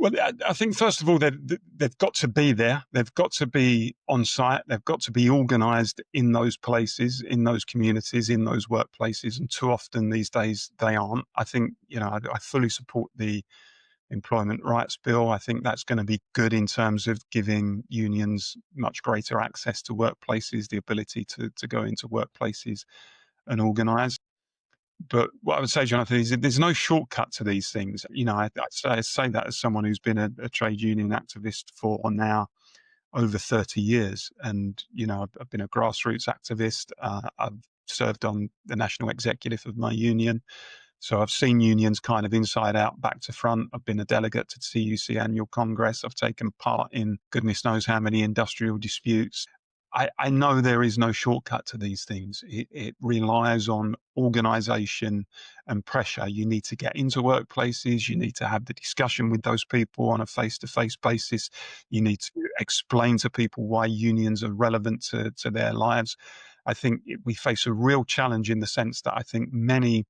Well, I think, first of all, they've got to be there. They've got to be on site. They've got to be organised in those places, in those communities, in those workplaces. And too often these days they aren't. I think, I fully support the Employment Rights Bill. I think that's going to be good in terms of giving unions much greater access to workplaces, the ability to go into workplaces and organise. But what I would say, Jonathan, is that there's no shortcut to these things. I say that as someone who's been a trade union activist for now over 30 years. And, I've been a grassroots activist. I've served on the national executive of my union. So I've seen unions kind of inside out, back to front. I've been a delegate to the CUC annual congress. I've taken part in goodness knows how many industrial disputes. I know there is no shortcut to these things. It relies on organisation and pressure. You need to get into workplaces. You need to have the discussion with those people on a face-to-face basis. You need to explain to people why unions are relevant to their lives. I think we face a real challenge in the sense that I think many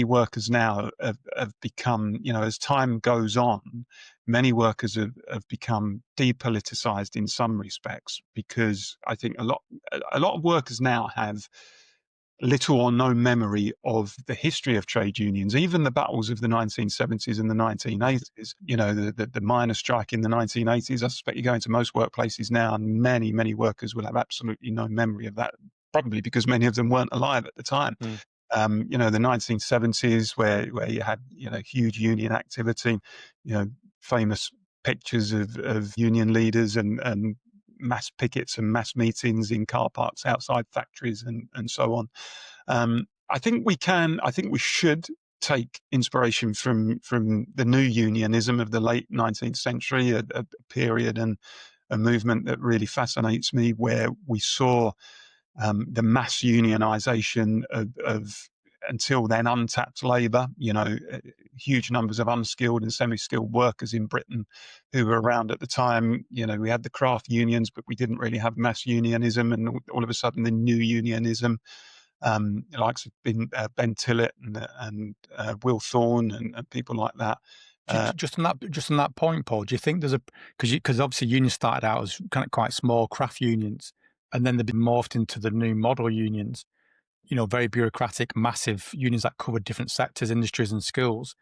workers now have become, as time goes on, many workers have become depoliticized in some respects, because I think a lot of workers now have little or no memory of the history of trade unions, even the battles of the 1970s and the 1980s. The miners' strike in the 1980s. I suspect you go into most workplaces now, and many workers will have absolutely no memory of that, probably because many of them weren't alive at the time. The 1970s, where you had huge union activity, famous pictures of union leaders and mass pickets and mass meetings in car parks outside factories and so on. I think we should take inspiration from the new unionism of the late 19th century, a period and a movement that really fascinates me, where we saw the mass unionization of until then untapped labour, huge numbers of unskilled and semi-skilled workers in Britain who were around at the time. We had the craft unions, but we didn't really have mass unionism, and all of a sudden the new unionism, the likes of Ben Tillett and Will Thorne and people like that. Just on that point, Paul, do you think there's because obviously unions started out as kind of quite small craft unions, and then they've been morphed into the new model unions, very bureaucratic, massive unions that cover different sectors, industries and skills.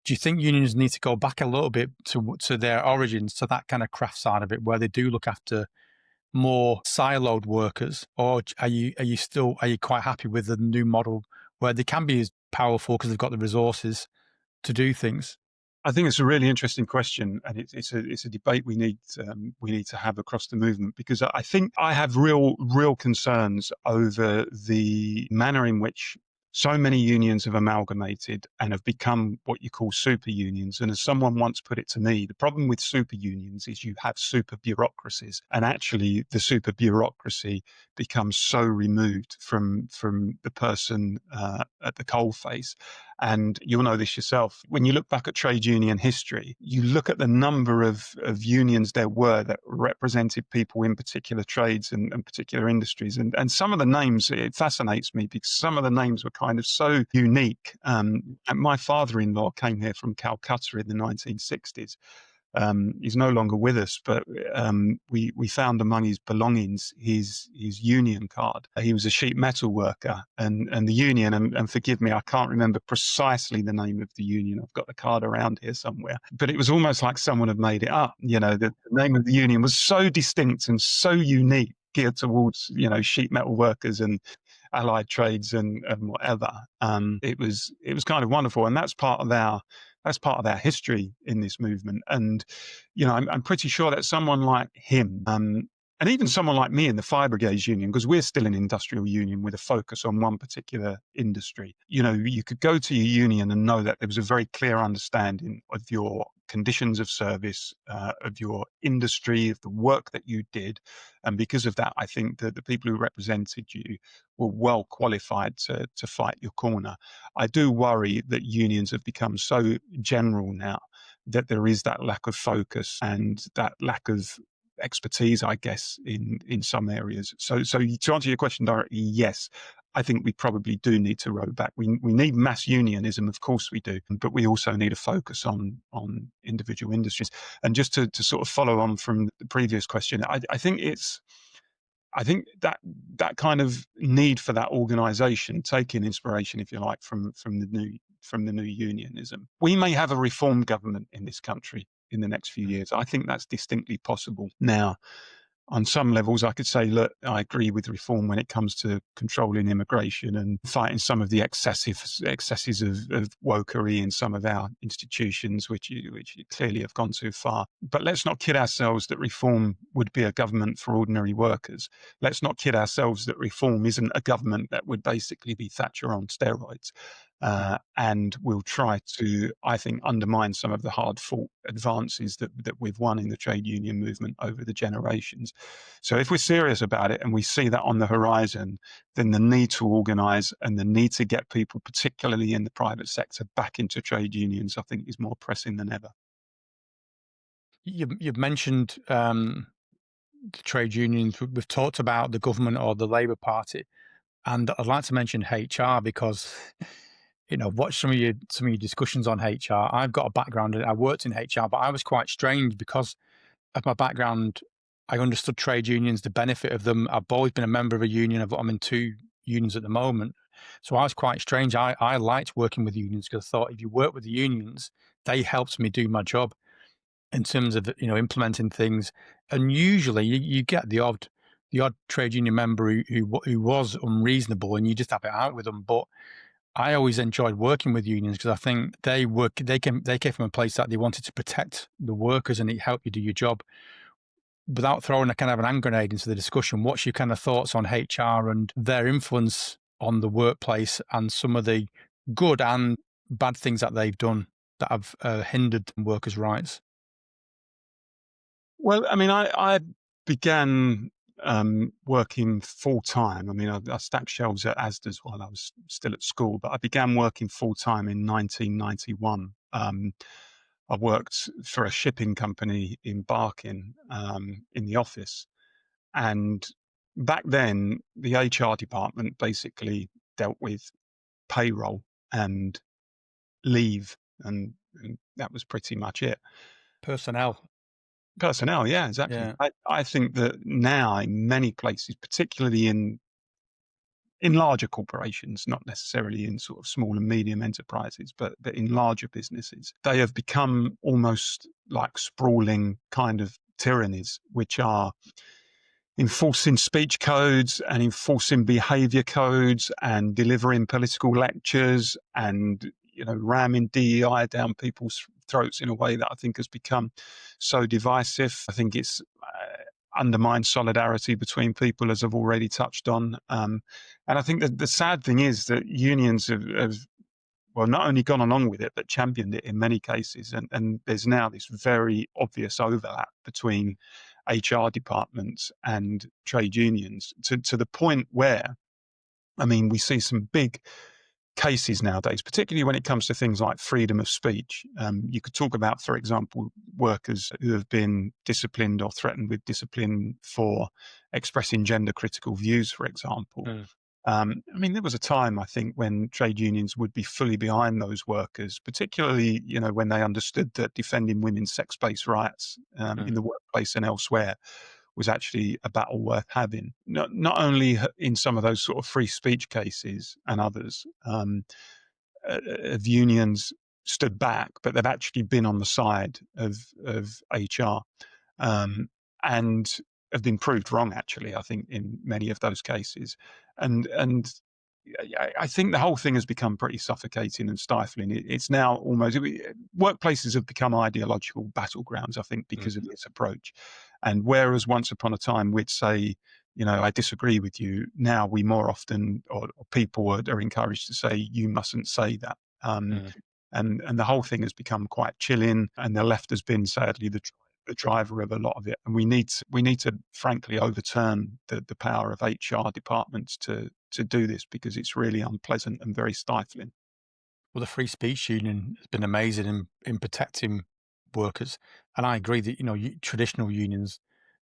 Do you think unions need to go back a little bit to their origins, to that kind of craft side of it, where they do look after more siloed workers, or are you quite happy with the new model where they can be as powerful because they've got the resources to do things? I think it's a really interesting question, and it's a debate we need to have across the movement, because I think I have real concerns over the manner in which so many unions have amalgamated and have become what you call super unions. And as someone once put it to me, the problem with super unions is you have super bureaucracies, and actually the super bureaucracy becomes so removed from the person at the coalface. And you'll know this yourself. When you look back at trade union history, you look at the number of unions there were that represented people in particular trades and particular industries. And some of the names, it fascinates me because some of the names were kind of so unique. And my father-in-law came here from Calcutta in the 1960s. He's no longer with us, but we found among his belongings his union card. He was a sheet metal worker, and the union, and forgive me, I can't remember precisely the name of the union. I've got the card around here somewhere, but it was almost like someone had made it up. The name of the union was so distinct and so unique, geared towards sheet metal workers and allied trades and whatever. It was kind of wonderful, and that's part of our history in this movement. And I'm pretty sure that someone like him, and even someone like me in the Fire Brigades Union, because we're still an industrial union with a focus on one particular industry, you could go to your union and know that there was a very clear understanding of your conditions of service, of your industry, of the work that you did. And because of that, I think that the people who represented you were well qualified to fight your corner. I do worry that unions have become so general now that there is that lack of focus and that lack of expertise, I guess, in some areas. So to answer your question directly, yes, I think we probably do need to row back. We need mass unionism, of course we do, but we also need a focus on individual industries. And just to sort of follow on from the previous question, I think that kind of need for that organisation, taking inspiration, if you like, from the new unionism. We may have a reform government in this country in the next few years. I think that's distinctly possible. Now, on some levels, I could say, look, I agree with reform when it comes to controlling immigration and fighting some of the excesses of wokery in some of our institutions, which clearly have gone too far. But let's not kid ourselves that reform would be a government for ordinary workers. Let's not kid ourselves that reform isn't a government that would basically be Thatcher on steroids. And will try to, I think, undermine some of the hard-fought advances that we've won in the trade union movement over the generations. So if we're serious about it and we see that on the horizon, then the need to organise and the need to get people, particularly in the private sector, back into trade unions, I think is more pressing than ever. You've mentioned the trade unions. We've talked about the government or the Labour Party, and I'd like to mention HR because watch some of your discussions on HR. I've got a background. I worked in HR, but I was quite strange because of my background. I understood trade unions, the benefit of them. I've always been a member of a union. I'm in 2 unions at the moment. So I was quite strange. I liked working with unions because I thought if you work with the unions, they helped me do my job in terms of implementing things. And usually you get the odd trade union member who was unreasonable, and you just have it out with them. But I always enjoyed working with unions because I think they came from a place that they wanted to protect the workers and it helped you do your job. Without throwing a kind of an hand grenade into the discussion, what's your kind of thoughts on HR and their influence on the workplace and some of the good and bad things that they've done that have hindered workers' rights? Well, I mean, I began working full time. I mean, I stacked shelves at Asda's while I was still at school, but I began working full time in 1991. I worked for a shipping company in Barking in the office. And back then, the HR department basically dealt with payroll and leave, and that was pretty much it. Personnel. Personnel, yeah, exactly. Yeah. I think that now in many places, particularly in larger corporations, not necessarily in sort of small and medium enterprises, but in larger businesses, they have become almost like sprawling kind of tyrannies, which are enforcing speech codes and enforcing behavior codes and delivering political lectures and ramming DEI down people's throats in a way that I think has become so divisive. I think it's undermined solidarity between people, as I've already touched on. And I think that the sad thing is that unions have well, not only gone along with it, but championed it in many cases. And there's now this very obvious overlap between HR departments and trade unions to the point where, I mean, we see some big cases nowadays, particularly when it comes to things like freedom of speech. You could talk about, for example, workers who have been disciplined or threatened with discipline for expressing gender critical views, for example. I mean, there was a time, I think, when trade unions would be fully behind those workers, particularly, when they understood that defending women's sex-based rights in the workplace and elsewhere was actually a battle worth having. Not only in some of those sort of free speech cases and others have unions stood back, but they've actually been on the side of HR and have been proved wrong, actually, I think, in many of those cases. And I think the whole thing has become pretty suffocating and stifling. It's now almost, workplaces have become ideological battlegrounds, I think, because of this approach. And whereas once upon a time we'd say, I disagree with you, now we more often, or people are encouraged to say, you mustn't say that. And the whole thing has become quite chilling, and the left has been, sadly, the driver of a lot of it. And we need to frankly overturn the power of HR departments to do this, because it's really unpleasant and very stifling. Well, the Free Speech Union has been amazing in protecting workers. And I agree that, traditional unions,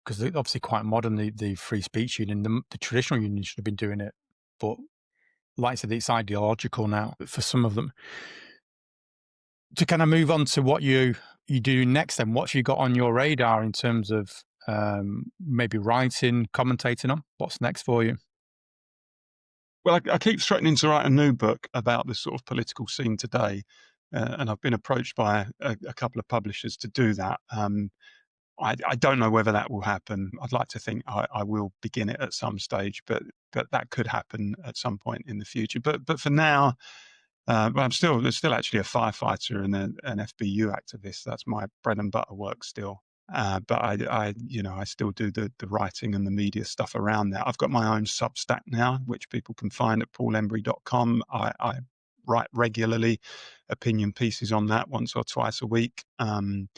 because they're obviously quite modern, the Free Speech Union, the traditional unions should have been doing it. But like I said, it's ideological now for some of them. To kind of move on to what you do next, then, what have you got on your radar in terms of maybe writing, commentating on? What's next for you? Well, I keep threatening to write a new book about the sort of political scene today, and I've been approached by a couple of publishers to do that. I don't know whether that will happen. I'd like to think I will begin it at some stage, but that could happen at some point in the future. But for now, but I'm still actually a firefighter and an FBU activist. That's my bread and butter work still. But I still do the writing and the media stuff around that. I've got my own Substack now, which people can find at paulembery.com. I write regularly opinion pieces on that once or twice a week. And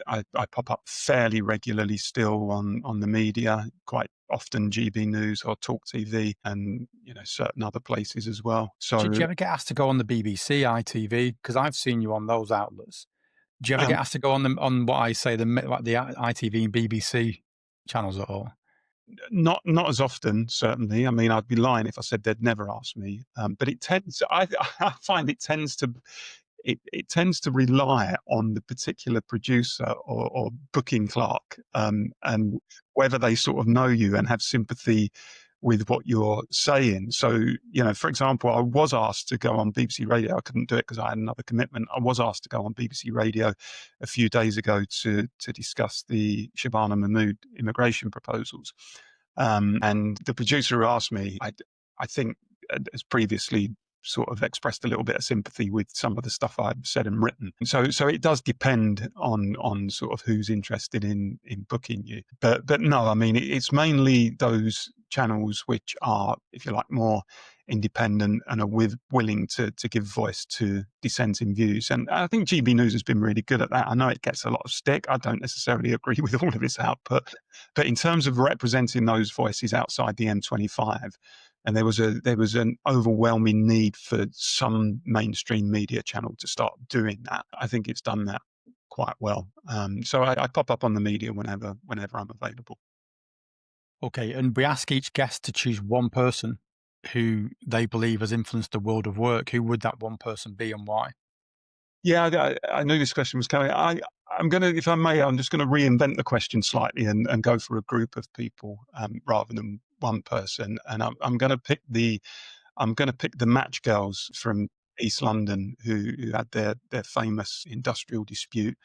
I pop up fairly regularly still on the media, quite often GB News or Talk TV, and certain other places as well. So Do you ever get asked to go on the BBC, ITV? Because I've seen you on those outlets. Do you ever get asked to go on them on what I say the ITV and BBC channels at all? not as often, certainly. I mean, I'd be lying if I said they'd never ask me. But it tends. I find it tends to. It tends to rely on the particular producer or booking clerk, and whether they sort of know you and have sympathy with what you're saying. So, for example, I was asked to go on BBC Radio. I couldn't do it because I had another commitment. I was asked to go on BBC Radio a few days ago to discuss the Shabana Mahmood immigration proposals. And the producer who asked me, I think, has previously sort of expressed a little bit of sympathy with some of the stuff I've said and written. So it does depend on sort of who's interested in booking you. But no, I mean, it's mainly those channels which are, if you like, more independent and are willing to give voice to dissenting views. And I think GB News has been really good at that. I know it gets a lot of stick. I don't necessarily agree with all of its output, but in terms of representing those voices outside the M25, and there was an overwhelming need for some mainstream media channel to start doing that. I think it's done that quite well. So I pop up on the media whenever I'm available. Okay, and we ask each guest to choose one person who they believe has influenced the world of work. Who would that one person be and why? Yeah, I knew this question was coming. I'm going to, if I may, I'm just going to reinvent the question slightly and go for a group of people rather than one person. And I'm going to pick the match girls from East London who had their famous industrial dispute.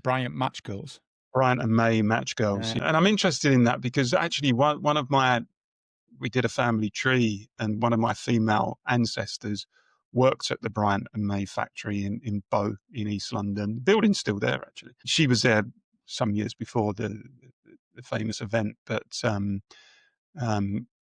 Bryant Match Girls. Bryant and May match girls. And I'm interested in that because actually we did a family tree, and one of my female ancestors worked at the Bryant and May factory in Bow in East London. The building's still there, actually. She was there some years before the famous event, but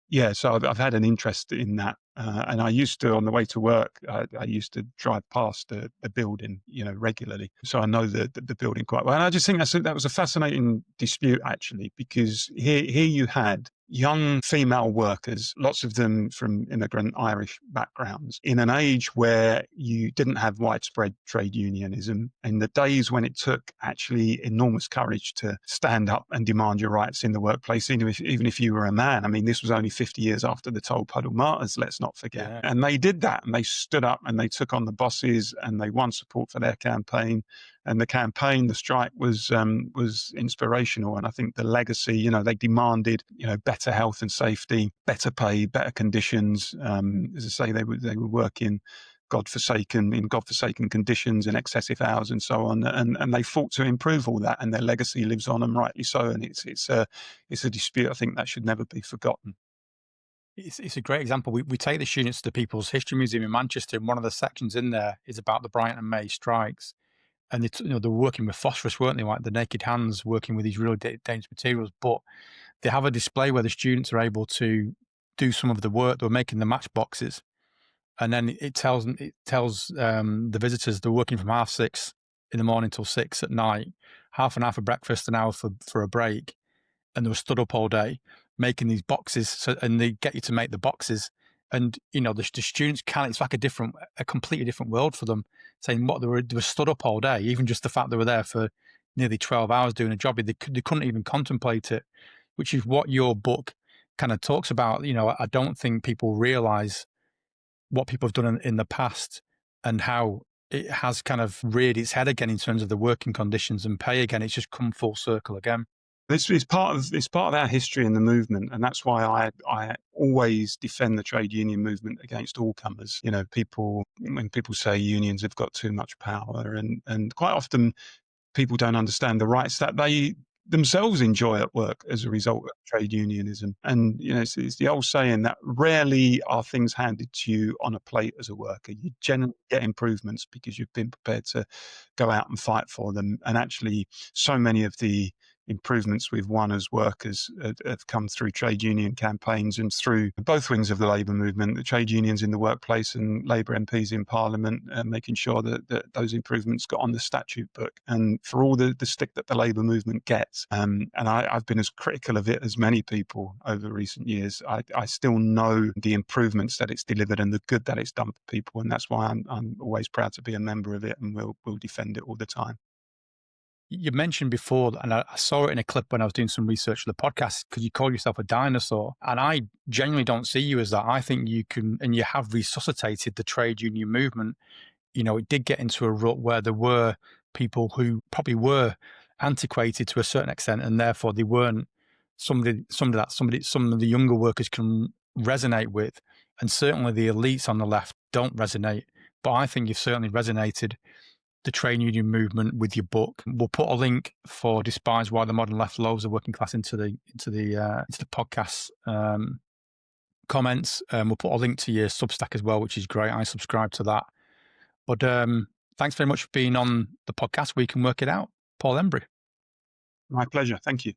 yeah, so I've had an interest in that. And I used to, on the way to work, I used to drive past the building, regularly. So I know the building quite well. And I just think that was a fascinating dispute, actually, because here you had young female workers, lots of them from immigrant Irish backgrounds, in an age where you didn't have widespread trade unionism, in the days when it took actually enormous courage to stand up and demand your rights in the workplace, even if you were a man. I mean, this was only 50 years after the Tolpuddle Martyrs, let's not forget. Yeah. And they did that, and they stood up and they took on the bosses, and they won support for their campaign. And the strike was inspirational. And I think the legacy, they demanded, better health and safety, better pay, better conditions. As I say, they were working in godforsaken conditions and excessive hours and so on. And they fought to improve all that, and their legacy lives on, and rightly so. And it's a dispute, I think, that should never be forgotten. It's a great example. We take the students to the People's History Museum in Manchester, and one of the sections in there is about the Bryant and May strikes. And they were working with phosphorus, weren't they? Like the naked hands working with these really dangerous materials. But they have a display where the students are able to do some of the work. They were making the matchboxes, and then it tells the visitors they're working from 6:30 in the morning till 6 at night, half an hour for breakfast, an hour for a break, and they were stood up all day making these boxes. So, and they get you to make the boxes. And the students it's like a completely different world for them. Saying what they were stood up all day, even just the fact they were there for nearly 12 hours doing a job, they couldn't even contemplate it, which is what your book kind of talks about. I don't think people realize what people have done in the past and how it has kind of reared its head again in terms of the working conditions and pay again. It's just come full circle again. This is part of our history in the movement, and that's why I always defend the trade union movement against all comers. When people say unions have got too much power, and quite often people don't understand the rights that they themselves enjoy at work as a result of trade unionism. And, it's the old saying that rarely are things handed to you on a plate as a worker. You generally get improvements because you've been prepared to go out and fight for them. And actually, so many of the improvements we've won as workers have come through trade union campaigns and through both wings of the labour movement, the trade unions in the workplace and Labour MPs in Parliament, making sure that those improvements got on the statute book. And for all the stick that the labour movement gets, and I've been as critical of it as many people over recent years, I still know the improvements that it's delivered and the good that it's done for people. And that's why I'm always proud to be a member of it, and we'll defend it all the time. You mentioned before, and I saw it in a clip when I was doing some research for the podcast, because you call yourself a dinosaur. And I genuinely don't see you as that. I think you can, and you have resuscitated the trade union movement. It did get into a rut where there were people who probably were antiquated to a certain extent, and therefore they weren't some of the younger workers can resonate with. And certainly the elites on the left don't resonate. But I think you've certainly resonated the trade union movement with your book. We'll put a link for Despised, Why the Modern Left Loathes the Working Class into the podcast comments. We'll put a link to your Substack as well, which is great. I subscribe to that. But thanks very much for being on the podcast. We can work it out. Paul Embery. My pleasure. Thank you.